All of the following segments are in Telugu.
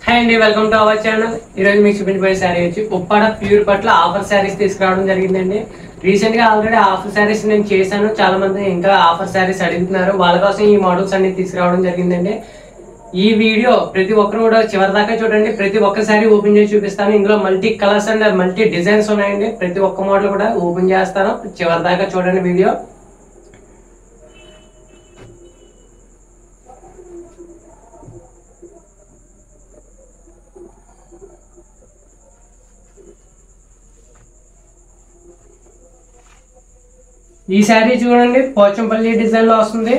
హాయ్ అండి, వెల్కమ్ టు అవర్ ఛానల్. ఈరోజు మీకు చూపించబోయే శారీ వచ్చి ఉప్పాడ ప్యూర్ పట్ల ఆఫర్ శారీస్ తీసుకురావడం జరిగిందండి. రీసెంట్ గా ఆల్రెడీ ఆఫర్ శారీస్ నేను చేశాను. చాలా మంది ఇంకా ఆఫర్ శారీస్ అడుగుతున్నారు. వాళ్ళ కోసం ఈ మోడల్స్ అన్ని తీసుకురావడం జరిగిందండి. ఈ వీడియో ప్రతి ఒక్కరు కూడా చివరి దాకా చూడండి. ప్రతి ఒక్క శారీ ఓపెన్ చేసి చూపిస్తాను. ఇందులో multi colours and multi designs ఉన్నాయండి. ప్రతి ఒక్క మోడల్ కూడా ఓపెన్ చేస్తాను. చివరి దాకా చూడండి వీడియో. ఈ శారీ చూడండి, పోచంపల్లి డిజైన్ లో వస్తుంది.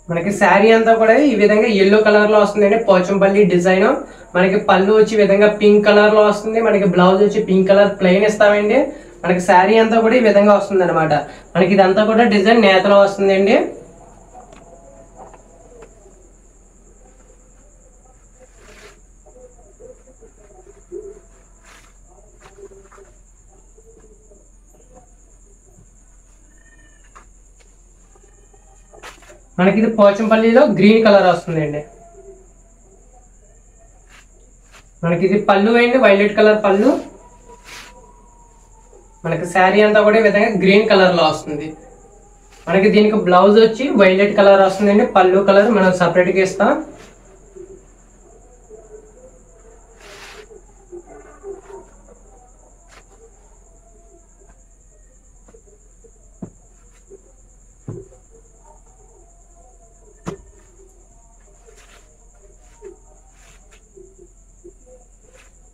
మనకి శారీ అంతా కూడా ఈ విధంగా ఎల్లో కలర్ లో వస్తుందండి. పోచంపల్లి డిజైన్. మనకి పళ్ళు వచ్చి విధంగా పింక్ కలర్ లో వస్తుంది. మనకి బ్లౌజ్ వచ్చి పింక్ కలర్ ప్లెయిన్ ఇస్తామండి. మనకి శారీ అంతా కూడా ఈ విధంగా వస్తుంది అనమాట. మనకి ఇదంతా కూడా డిజైన్ నేతలో వస్తుందండి. మనకి ఇది పోచంపల్లిలో గ్రీన్ కలర్ వస్తుందండి. మనకి ఇది పళ్ళు అండి, వైలెట్ కలర్ పళ్ళు. మనకి శారీ అంతా కూడా ఈ విధంగా గ్రీన్ కలర్ లో వస్తుంది. మనకి దీనికి బ్లౌజ్ వచ్చి వైలెట్ కలర్ వస్తుందండి. పళ్ళు కలర్ మనం సపరేట్ గా ఇస్తాం.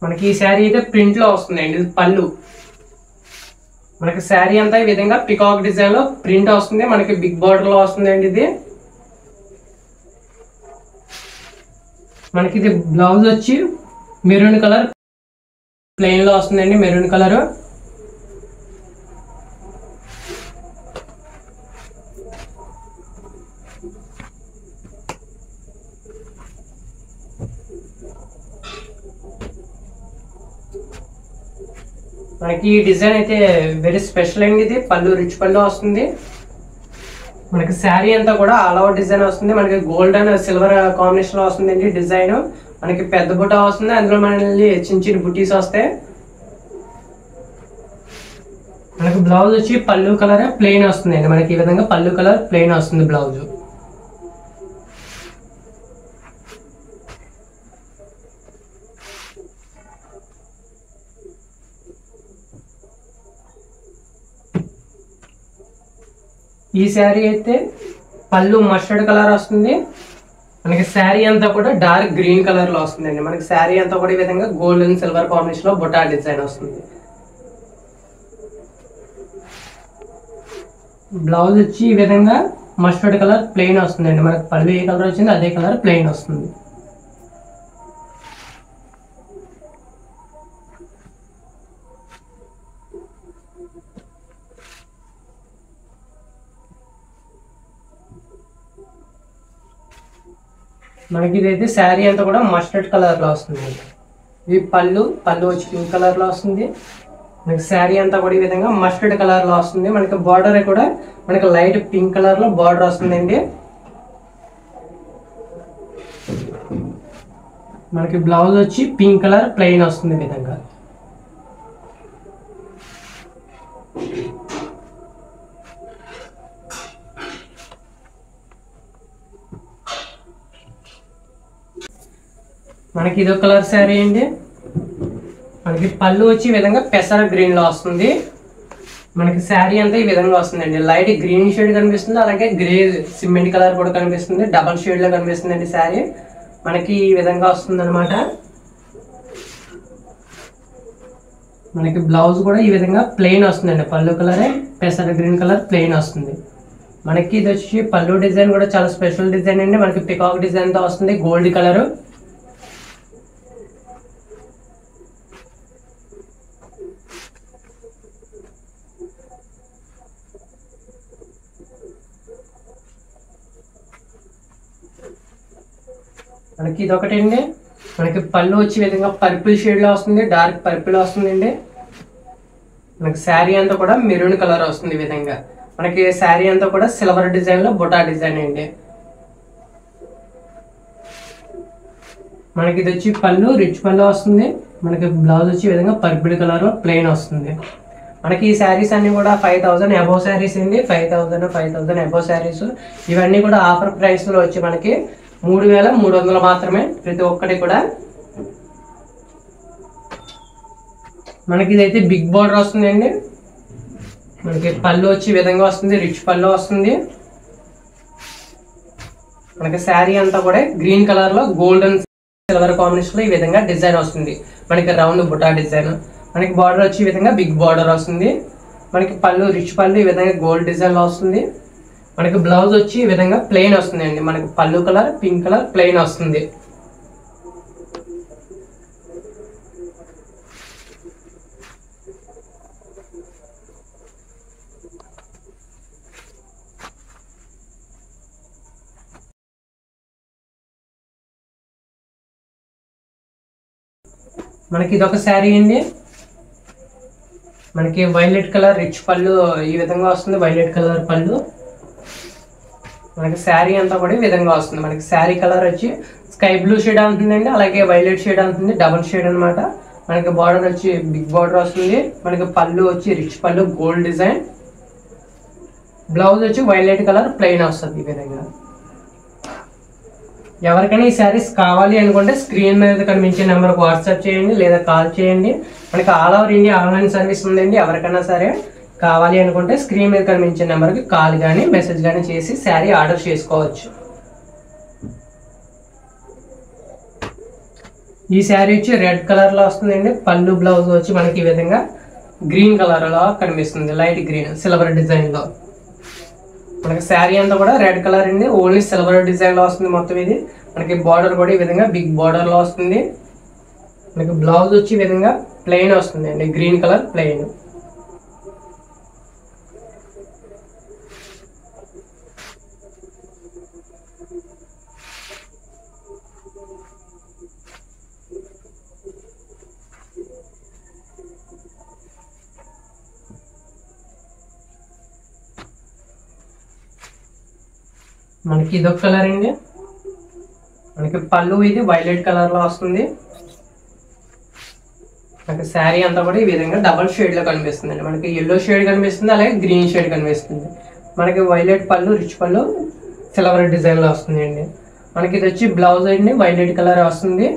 మనకి ఈ శారీ అయితే ప్రింట్ లో వస్తుందండి. ఇది పళ్ళు. మనకి శారీ అంతా ఈ విధంగా పికాక్ డిజైన్ లో ప్రింట్ వస్తుంది. మనకి బిగ్ బార్డర్ లో వస్తుందండి ఇది. మనకి ఇది బ్లౌజ్ వచ్చి మెరూన్ కలర్ ప్లెయిన్ లో వస్తుందండి. Maroon colour. మనకి ఈ డిజైన్ అయితే వెరీ స్పెషల్ అండి. ఇది పళ్ళు రిచ్ పళ్ళు వస్తుంది. మనకి శారీ అంతా కూడా ఆల్ ఓవర్ డిజైన్ వస్తుంది. మనకి గోల్డ్ అండ్ సిల్వర్ కాంబినేషన్ లో వస్తుందండి డిజైన్. మనకి పెద్ద బుట్ట వస్తుంది. అందులో మనకి చిన్న చిన్న బుట్టీస్ వస్తాయి. మనకి బ్లౌజ్ వచ్చి పళ్ళు కలర్ ప్లెయిన్ వస్తుందండి. మనకి ఈ విధంగా పళ్ళు కలర్ ప్లెయిన్ వస్తుంది బ్లౌజ్. ఈ శారీ అయితే పళ్ళు మస్టర్డ్ కలర్ వస్తుంది. మనకి శారీ అంతా కూడా డార్క్ గ్రీన్ కలర్ లో వస్తుందండి. మనకి శారీ అంతా కూడా ఈ విధంగా గోల్డ్ అండ్ సిల్వర్ కాంబినేషన్ లో బుటా డిజైన్ వస్తుంది. బ్లౌజ్ వచ్చి ఈ విధంగా మస్టర్డ్ కలర్ ప్లెయిన్ వస్తుందండి. మనకి పళ్ళు ఏ కలర్ వచ్చిందో అదే కలర్ ప్లెయిన్ వస్తుంది. మనకి ఇదైతే శారీ అంతా కూడా మస్టర్డ్ కలర్ లో వస్తుంది. ఇది పళ్ళు వచ్చి పింక్ కలర్ లో వస్తుంది. మనకి శారీ అంతా కూడా ఈ విధంగా మస్టర్డ్ కలర్ లో వస్తుంది. మనకి బార్డర్ కూడా మనకి లైట్ పింక్ కలర్ లో బార్డర్ వస్తుందండి. మనకి బ్లౌజ్ వచ్చి పింక్ కలర్ ప్లెయిన్ వస్తుంది ఈ విధంగా. మనకి ఇదో కలర్ శారీ అండి. మనకి పళ్ళు వచ్చి ఈ విధంగా పెసర గ్రీన్ లో వస్తుంది. మనకి శారీ అంతా ఈ విధంగా వస్తుందండి. లైట్ గ్రీన్ షేడ్ కనిపిస్తుంది. అలాగే గ్రే సిమెంట్ కలర్ కూడా కనిపిస్తుంది. డబల్ షేడ్ లో కనిపిస్తుందండి శారీ. మనకి ఈ విధంగా వస్తుంది అనమాట. మనకి బ్లౌజ్ కూడా ఈ విధంగా ప్లెయిన్ వస్తుందండి. పళ్ళు కలరే పెసర గ్రీన్ కలర్ ప్లెయిన్ వస్తుంది. మనకి ఇది వచ్చి పళ్ళు డిజైన్ కూడా చాలా స్పెషల్ డిజైన్ అండి. మనకి పికాక్ డిజైన్ తో వస్తుంది. Gold colour. మనకి ఇది ఒకటండి. మనకి పళ్ళు వచ్చి విధంగా పర్పుల్ షేడ్ లో వస్తుంది, డార్క్ పర్పుల్ వస్తుందండి. మనకి శారీ అంతా కూడా మెరూన్ కలర్ వస్తుంది ఈ విధంగా. మనకి శారీ అంతా కూడా సిల్వర్ డిజైన్ లో బుటా డిజైన్ అండి. మనకి ఇది వచ్చి పళ్ళు రిచ్ పళ్ళు వస్తుంది. మనకి బ్లౌజ్ వచ్చి ఈ విధంగా పర్పుల్ కలర్ ప్లెయిన్ వస్తుంది. మనకి ఈ శారీస్ అన్ని కూడా 5000 అబోవ్ శారీస్ అండి. 5000 అబోవ్ శారీస్. ఇవన్నీ కూడా ఆఫర్ ప్రైస్ లో వచ్చి మనకి 3300 మాత్రమే ప్రతి ఒక్కటి కూడా. మనకి ఇదైతే బిగ్ బార్డర్ వస్తుందండి. మనకి పళ్ళు వచ్చి ఈ విధంగా వస్తుంది, రిచ్ పళ్ళు వస్తుంది. మనకి శారీ అంతా కూడా గ్రీన్ కలర్ లో గోల్డెన్ సిల్వర్ కాంబినేషన్ లో ఈ విధంగా డిజైన్ వస్తుంది. మనకి రౌండ్ బుటా డిజైన్. మనకి బార్డర్ వచ్చి ఈ విధంగా బిగ్ బార్డర్ వస్తుంది. మనకి పళ్ళు రిచ్ పళ్ళు ఈ విధంగా గోల్డ్ డిజైన్ లో వస్తుంది. మనకి బ్లౌజ్ వచ్చి ఈ విధంగా ప్లెయిన్ వస్తుంది అండి. మనకి పళ్ళు కలర్ పింక్ కలర్ ప్లెయిన్ వస్తుంది. మనకి ఇదొక శారీ అండి. మనకి వైలెట్ కలర్ రిచ్ పళ్ళు ఈ విధంగా వస్తుంది. వైలెట్ కలర్ పళ్ళు. మనకి శారీ అంతా కూడా ఈ విధంగా వస్తుంది. మనకి శారీ కలర్ వచ్చి స్కై బ్లూ షేడ్ ఉంటుందండి, అలాగే వైలెట్ షేడ్ ఉంటుంది, డబుల్ షేడ్ అనమాట. మనకి బార్డర్ వచ్చి బిగ్ బార్డర్ వస్తుంది. మనకి పళ్ళు వచ్చి రిచ్ పళ్ళు గోల్డ్ డిజైన్. బ్లౌజ్ వచ్చి వైలెట్ కలర్ ప్లెయిన్ వస్తుంది ఈ విధంగా. ఎవరికైనా ఈ శారీస్ కావాలి అనుకుంటే స్క్రీన్ మీద కనిపించే నెంబర్కి వాట్సాప్ చేయండి లేదా కాల్ చేయండి. మనకి all over India online service ఉందండి. ఎవరికైనా సరే కావాలి అనుకుంటే స్క్రీన్ మీద కనిపించే నెంబర్కి కాల్ కానీ మెసేజ్ కానీ చేసి శారీ ఆర్డర్ చేసుకోవచ్చు. ఈ శారీ వచ్చి రెడ్ కలర్ లో వస్తుందండి. పళ్ళు బ్లౌజ్ వచ్చి మనకి ఈ విధంగా గ్రీన్ కలర్ లో కనిపిస్తుంది, లైట్ గ్రీన్ సిల్వర్ డిజైన్ లో. మనకి శారీ అంతా కూడా రెడ్ కలర్ అండి, ఓన్లీ సిల్వర్ డిజైన్ లో వస్తుంది మొత్తం ఇది. మనకి బార్డర్ కూడా ఈ విధంగా బిగ్ బార్డర్ లో వస్తుంది. మనకి బ్లౌజ్ వచ్చి ఈ విధంగా ప్లెయిన్ వస్తుంది అండి, గ్రీన్ కలర్ ప్లెయిన్. మనకి ఇదొక కలర్ అండి. మనకి పళ్ళు ఇది వైలెట్ కలర్ లో వస్తుంది. మనకి శారీ అంతా కూడా ఈ విధంగా డబల్ షేడ్ లో కనిపిస్తుంది అండి. మనకి ఎల్లో షేడ్ కనిపిస్తుంది, అలాగే గ్రీన్ షేడ్ కనిపిస్తుంది. మనకి వైలెట్ పళ్ళు రిచ్ పళ్ళు సిల్వర్ డిజైన్ లో వస్తుంది అండి. మనకి ఇది వచ్చి బ్లౌజ్ అండి, వైలెట్ కలర్ వస్తుంది.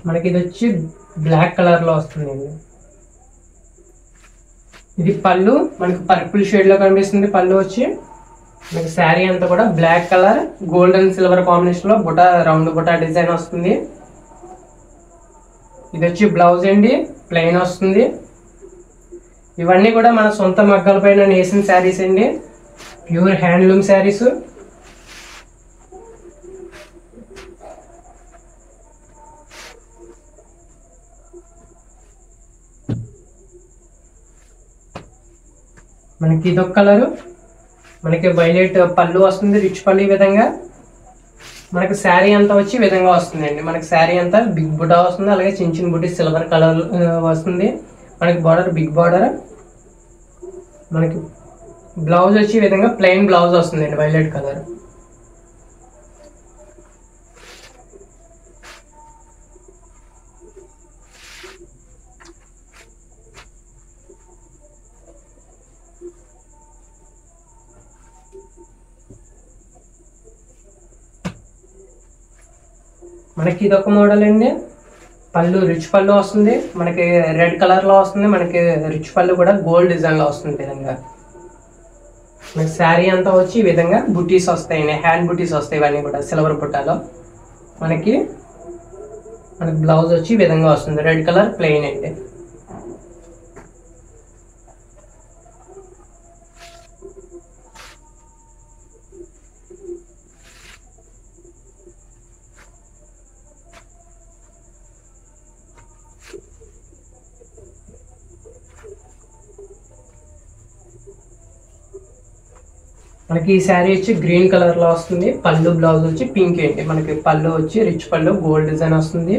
మనకి ఇది వచ్చి బ్లాక్ కలర్ లో వస్తుందండి. ఇది పళ్ళు మనకి పర్పుల్ షేడ్ లో కనిపిస్తుంది. పళ్ళు వచ్చి మనకి శారీ అంతా కూడా black colour golden silver combination లో బుటా రౌండ్ బుటా డిజైన్ వస్తుంది. ఇది వచ్చి బ్లౌజ్ అండి, ప్లెయిన్ వస్తుంది. ఇవన్నీ కూడా మన సొంత మగ్గల పైన నేసిన శారీస్ అండి, ప్యూర్ హ్యాండ్లూమ్ శారీస్. మనకి ఇదొక కలరు. మనకి వైలెట్ పళ్ళు వస్తుంది, రిచ్ పళ్ళు ఈ విధంగా. మనకి శారీ అంతా వచ్చి ఈ విధంగా వస్తుందండి. మనకి శారీ అంతా బిగ్ బుటా వస్తుంది, అలాగే చిన్న చిన్న బుట్టి సిల్వర్ కలర్ వస్తుంది. మనకి బార్డర్ బిగ్ బార్డర్. మనకి బ్లౌజ్ వచ్చి ఈ విధంగా ప్లెయిన్ బ్లౌజ్ వస్తుందండి, వైలెట్ కలర్. మనకి ఇదొక మోడల్ అండి. పళ్ళు రిచ్ పళ్ళు వస్తుంది, మనకి రెడ్ కలర్ లో వస్తుంది. మనకి రిచ్ పళ్ళు కూడా గోల్డ్ డిజైన్ లో వస్తుంది విధంగా. మనకి శారీ అంతా వచ్చి ఈ విధంగా బుటీస్ వస్తాయండి, హ్యాండ్ బుటీస్ వస్తాయి. ఇవన్నీ కూడా సిల్వర్ బుట్టాలో. మనకి బ్లౌజ్ వచ్చి ఈ విధంగా వస్తుంది, రెడ్ కలర్ ప్లెయిన్ అండి. మనకి ఈ శారీ వచ్చి గ్రీన్ కలర్ లో వస్తుంది. పళ్ళు బ్లౌజ్ వచ్చి పింక్ ఏంటి. మనకి పళ్ళు వచ్చి రిచ్ పళ్ళు గోల్డ్ డిజైన్ వస్తుంది.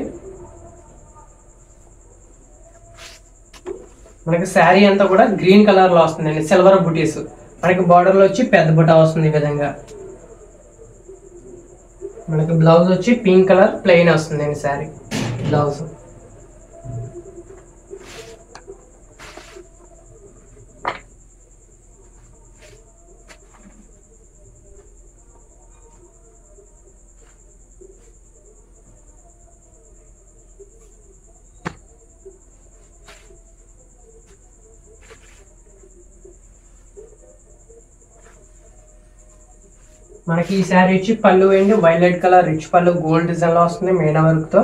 మనకి శారీ అంతా కూడా గ్రీన్ కలర్ లో వస్తుందండి. సిల్వర్ బుటీస్. మనకి బార్డర్ లో వచ్చి పెద్ద బుట్ట వస్తుంది ఈ విధంగా. మనకి బ్లౌజ్ వచ్చి పింక్ కలర్ ప్లెయిన్ వస్తుందండి శారీ బ్లౌజ్. మనకి ఈ శారీ వచ్చి పళ్ళు ఏంటి వైలెట్ కలర్ రిచ్ పళ్ళు గోల్డ్ డిజైన్ లో వస్తుంది మీనా వర్క్ తో.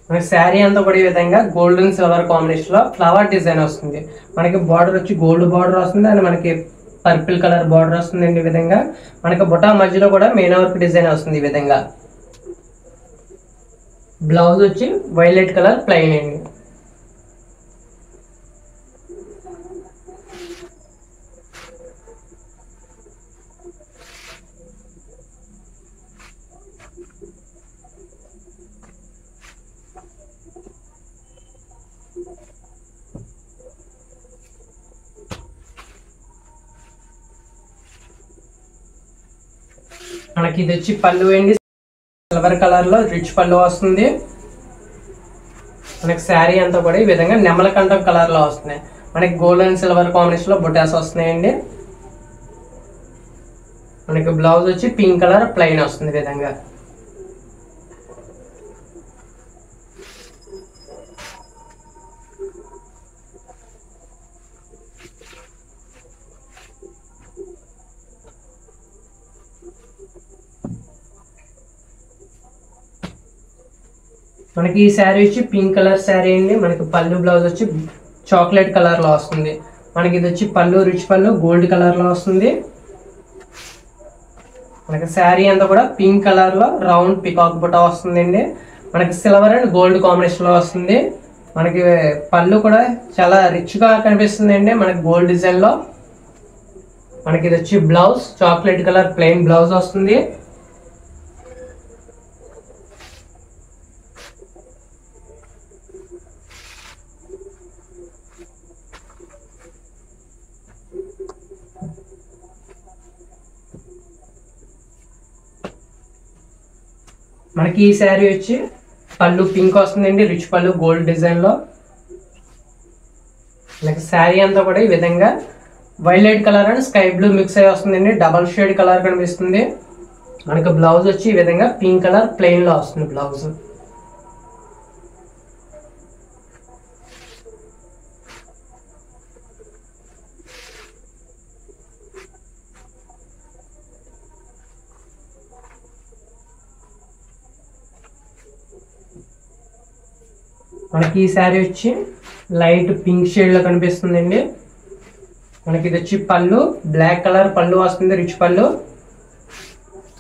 మనకి శారీ అంతా కూడా ఈ విధంగా గోల్డ్ అండ్ సిల్వర్ కాంబినేషన్ లో ఫ్లవర్ డిజైన్ వస్తుంది. మనకి బార్డర్ వచ్చి గోల్డ్ బార్డర్ వస్తుంది అండ్ మనకి పర్పుల్ కలర్ బార్డర్ వస్తుంది ఈ విధంగా. మనకి బుటా మధ్యలో కూడా మీనా వర్క్ డిజైన్ వస్తుంది ఈ విధంగా. బ్లౌజ్ వచ్చి వైలెట్ కలర్ ప్లెయిన్ అండి. మనకి ఇది వచ్చి పళ్ళు ఏంటి సిల్వర్ కలర్ లో రిచ్ పళ్ళు వస్తుంది. మనకి శారీ అంతా కూడా ఈ విధంగా నెమలకంఠం కలర్ లో వస్తున్నాయి. మనకి గోల్డ్ అండ్ సిల్వర్ కాంబినేషన్ లో బుటాస్ వస్తున్నాయండి. మనకి బ్లౌజ్ వచ్చి పింక్ కలర్ ప్లెయిన్ వస్తుంది ఈ విధంగా. మనకి ఈ శారీ వచ్చి పింక్ కలర్ శారీ అండి. మనకి పళ్ళు బ్లౌజ్ వచ్చి చాక్లెట్ కలర్ లో వస్తుంది. మనకి ఇది వచ్చి పళ్ళు రిచ్ పళ్ళు గోల్డ్ కలర్ లో వస్తుంది. మనకి శారీ అంతా కూడా పింక్ కలర్ లో రౌండ్ పికాక్ బుటా వస్తుందండి. మనకి సిల్వర్ అండ్ గోల్డ్ కాంబినేషన్ లో వస్తుంది. మనకి పళ్ళు కూడా చాలా రిచ్ గా కనిపిస్తుంది అండి మనకి గోల్డ్ డిజైన్ లో. మనకి ఇది వచ్చి blouse chocolate colour plain blouse వస్తుంది. మనకి ఈ శారీ వచ్చి పళ్ళు పింక్ వస్తుందండి రిచ్ పళ్ళు గోల్డ్ డిజైన్ లో. మనకి శారీ అంతా కూడా ఈ విధంగా violet colour and sky blue mix అయ్యి వస్తుందండి. డబల్ షేడ్ కలర్ కనిపిస్తుంది. మనకి బ్లౌజ్ వచ్చి ఈ విధంగా పింక్ కలర్ ప్లెయిన్ లో వస్తుంది బ్లౌజ్. మనకి ఈ శారీ వచ్చి లైట్ పింక్ షేడ్ లో కనిపిస్తుందండి. మనకి ఇది వచ్చి పళ్ళు బ్లాక్ కలర్ పళ్ళు వస్తుంది రిచ్ పళ్ళు.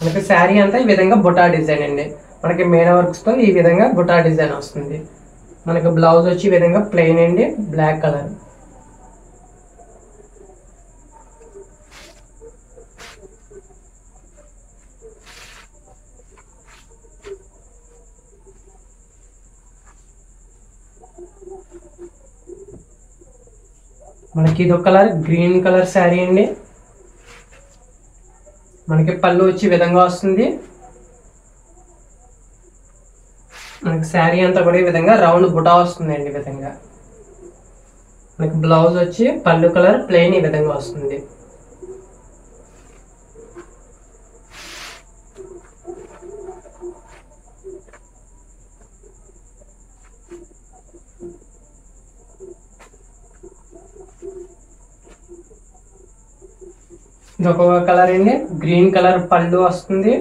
మనకి శారీ అంతా ఈ విధంగా బుటా డిజైన్ అండి. మనకి మీనా వర్క్స్ తో ఈ విధంగా బుటా డిజైన్ వస్తుంది. మనకి బ్లౌజ్ వచ్చి ఈ విధంగా ప్లెయిన్ అండి బ్లాక్ కలర్. మనకి ఇది ఒక కలర్ గ్రీన్ కలర్ శారీ అండి. మనకి పళ్ళు వచ్చి ఈ విధంగా వస్తుంది. మనకి శారీ అంతా కూడా ఈ విధంగా రౌండ్ బుటా వస్తుందండి ఈ విధంగా. మనకి బ్లౌజ్ వచ్చి పళ్ళు కలర్ ప్లెయిన్ ఈ విధంగా వస్తుంది. ఇది ఒక కలర్ అండి గ్రీన్ కలర్ పళ్ళు వస్తుంది.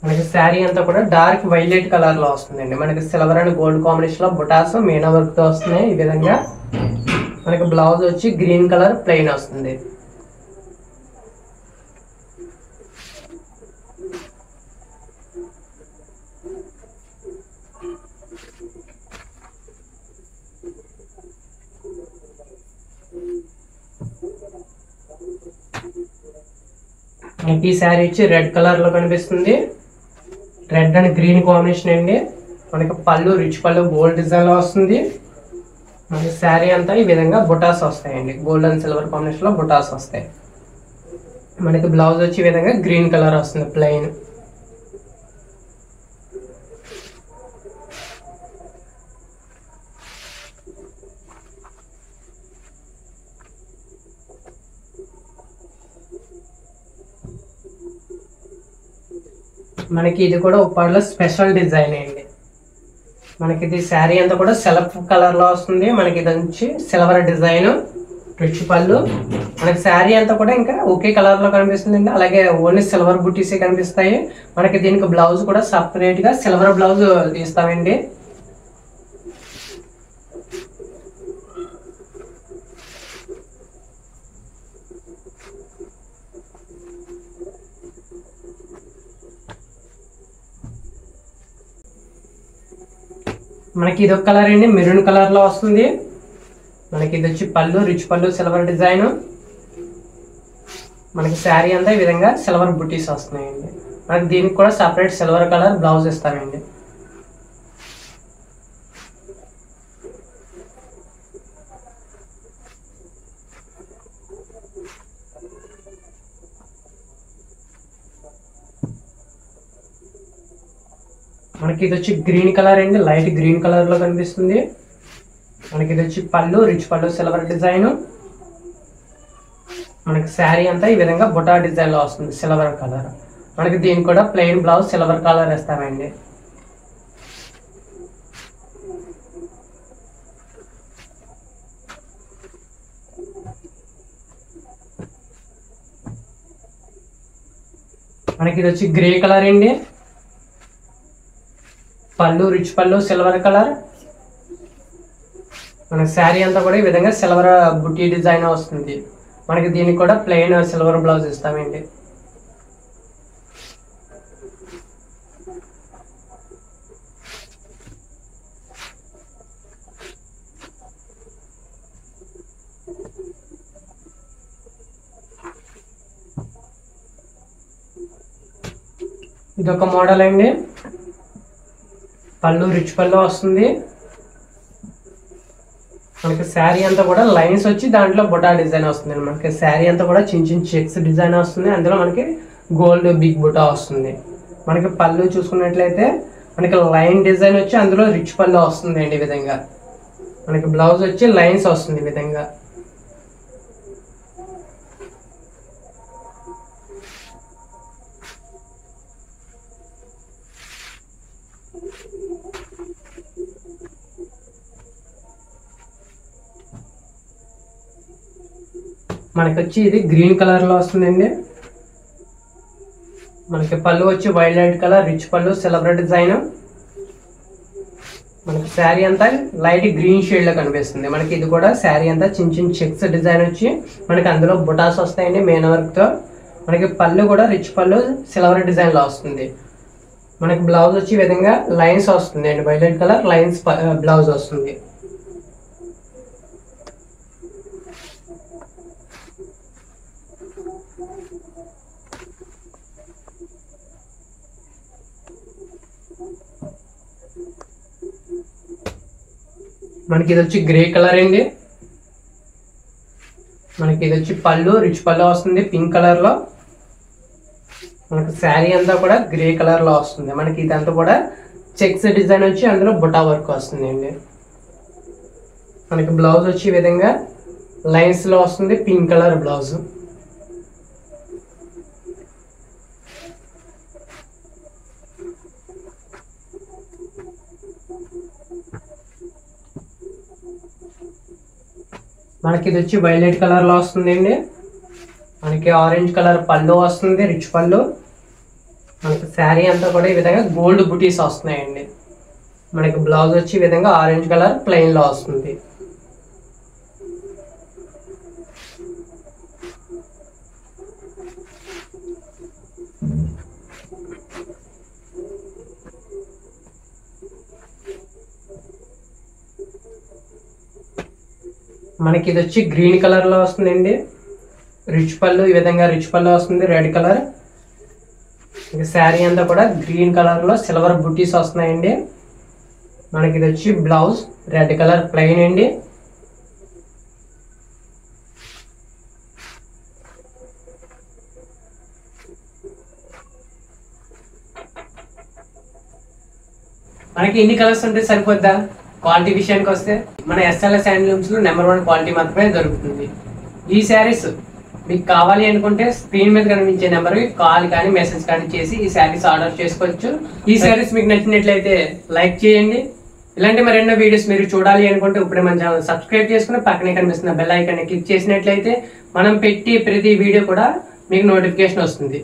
మనకి శారీ అంతా కూడా డార్క్ వైలెట్ కలర్ లో వస్తుందండి. మనకి సిల్వర్ అండ్ గోల్డ్ కాంబినేషన్ లో బుటాస్ మీనా వర్క్ తో వస్తున్నాయి ఈ విధంగా. మనకి బ్లౌజ్ వచ్చి గ్రీన్ కలర్ ప్లెయిన్ వస్తుంది. మనకి ఈ శారీ వచ్చి రెడ్ కలర్ లో కనిపిస్తుంది. రెడ్ అండ్ గ్రీన్ కాంబినేషన్ అండి. మనకి పళ్ళు రిచ్ పళ్ళు గోల్డ్ డిజైన్ లో వస్తుంది. మనకి శారీ అంతా ఈ విధంగా బుటాస్ వస్తాయండి. గోల్డ్ అండ్ సిల్వర్ కాంబినేషన్ లో బుటాస్ వస్తాయి. మనకి బ్లౌజ్ వచ్చి ఈ విధంగా గ్రీన్ కలర్ వస్తుంది ప్లెయిన్. మనకి ఇది కూడా ఉప్పాడలో స్పెషల్ డిజైన్ అండి. మనకి ఇది శారీ అంతా కూడా సెల్ఫ్ కలర్ లో వస్తుంది. మనకి ఇది వచ్చి సిల్వర్ డిజైన్ రిచ్ పళ్ళు. మనకి శారీ అంతా కూడా ఇంకా ఒకే కలర్ లో కనిపిస్తుంది అండి. అలాగే ఓన్లీ సిల్వర్ బుటీసే కనిపిస్తాయి. మనకి దీనికి బ్లౌజ్ కూడా సపరేట్ గా సిల్వర్ బ్లౌజ్ తీస్తామండి. మనకి ఇది ఒక కలర్ అండి, మెరూన్ కలర్ లో వస్తుంది. మనకి ఇది వచ్చి పళ్ళు రిచ్ పళ్ళు సిల్వర్ డిజైన్. మనకి శారీ అంతా ఈ విధంగా సిల్వర్ బుటీస్ వస్తున్నాయండి. మనకి దీనికి కూడా సపరేట్ సిల్వర్ కలర్ బ్లౌజ్ ఇస్తామండి. మనకి ఇది వచ్చి గ్రీన్ కలర్ అండి, లైట్ గ్రీన్ కలర్ లో కనిపిస్తుంది. మనకి ఇది వచ్చి పళ్ళు రిచ్ పళ్ళు సిల్వర్ డిజైన్. మనకి శారీ అంతా ఈ విధంగా బుటా డిజైన్ లో వస్తుంది సిల్వర్ కలర్. మనకి దీనికి కూడా ప్లెయిన్ బ్లౌజ్ సిల్వర్ కలర్ ఇస్తామండి. మనకి ఇది వచ్చి గ్రే కలర్ అండి, పళ్ళు రిచ్ పళ్ళు సిల్వర్ కలర్. మన శారీ అంతా కూడా ఈ విధంగా సిల్వర్ బుటీ డిజైన్ వస్తుంది. మనకి దీనికి కూడా ప్లెయిన్ సిల్వర్ బ్లౌజ్ ఇస్తామండి. ఇదొక మోడల్ అండి, పళ్ళు రిచ్ పళ్ళు వస్తుంది. మనకి శారీ అంతా కూడా లైన్స్ వచ్చి దాంట్లో బుటా డిజైన్ వస్తుంది. మనకి శారీ అంతా కూడా చిన్న చిన్న చెక్స్ డిజైన్ వస్తుంది. అందులో మనకి గోల్డ్ బిగ్ బుటా వస్తుంది. మనకి పళ్ళు చూసుకున్నట్లయితే మనకి లైన్ డిజైన్ వచ్చి అందులో రిచ్ పళ్ళు వస్తుంది అండి. ఈ విధంగా మనకి బ్లౌజ్ వచ్చి లైన్స్ వస్తుంది ఈ విధంగా. మనకి వచ్చి ఇది గ్రీన్ కలర్ లో వస్తుందండి. మనకి పళ్ళు వచ్చి వైలెట్ కలర్ రిచ్ పళ్ళు సిల్వర్ డిజైన్. మనకి శారీ అంతా లైట్ గ్రీన్ షేడ్ లో కనిపిస్తుంది. మనకి ఇది కూడా శారీ అంతా చిన్న చిన్న చెక్స్ డిజైన్ వచ్చి మనకి అందులో బుటాస్ వస్తాయండి మెయిన్ వర్క్ తో. మనకి పళ్ళు కూడా రిచ్ పళ్ళు సిల్వర్ డిజైన్ లో వస్తుంది. మనకి బ్లౌజ్ వచ్చి ఈ విధంగా లైన్స్ వస్తుంది అండి, వైలెట్ కలర్ లైన్స్ బ్లౌజ్ వస్తుంది. మనకి ఇది వచ్చి గ్రే కలర్ అండి. మనకి ఇది వచ్చి పళ్ళు రిచ్ పళ్ళు వస్తుంది పింక్ కలర్ లో. మనకి శారీ అంతా కూడా గ్రే కలర్ లో వస్తుంది. మనకి ఇదంతా కూడా చెక్స్ డిజైన్ వచ్చి అందులో బుటా వర్క్ వస్తుంది అండి. మనకి బ్లౌజ్ వచ్చి ఈ విధంగా లైన్స్ లో వస్తుంది పింక్ కలర్ బ్లౌజ్. మనకి ఇది వచ్చి వైలెట్ కలర్ లో వస్తుంది అండి. మనకి ఆరెంజ్ కలర్ పళ్ళు వస్తుంది రిచ్ పళ్ళు. మనకి శారీ అంతా కూడా ఈ విధంగా గోల్డ్ బుటీస్ వస్తున్నాయండి. మనకి బ్లౌజ్ వచ్చి ఈ విధంగా ఆరెంజ్ కలర్ ప్లెయిన్ లో వస్తుంది. మనకి ఇది వచ్చి గ్రీన్ కలర్ లో వస్తుందండి. రిచ్ పళ్ళు, ఈ విధంగా రిచ్ పళ్ళు వస్తుంది రెడ్ కలర్. ఇక శారీ అంతా కూడా గ్రీన్ కలర్ లో సిల్వర్ బుటీస్ వస్తున్నాయండి. మనకి ఇది వచ్చి బ్లౌజ్ రెడ్ కలర్ ప్లెయిన్ అండి. మనకి ఎన్ని కలర్స్ ఉంటే సరిపోద్దా? క్వాలిటీ విషయానికి వస్తే మన ఎస్ఎల్ఎస్ హ్యాండ్లూమ్స్ లో నెంబర్ 1 క్వాలిటీ మాత్రమే దొరుకుతుంది. ఈ శారీస్ మీకు కావాలి అనుకుంటే స్క్రీన్ మీద కనిపించే నెంబర్కి కాల్ కానీ మెసేజ్ కానీ చేసి ఈ శారీస్ ఆర్డర్ చేసుకోవచ్చు. ఈ శారీస్ మీకు నచ్చినట్లయితే లైక్ చేయండి. ఇలాంటి మరెన్నో వీడియోస్ మీరు చూడాలి అనుకుంటే ఇప్పుడే మన ఛానల్ సబ్స్క్రైబ్ చేసుకుని పక్కనే కనిపిస్తున్న బెల్ ఐకాన్ని క్లిక్ చేసినట్లయితే మనం పెట్టి ప్రతి వీడియో కూడా మీకు నోటిఫికేషన్ వస్తుంది.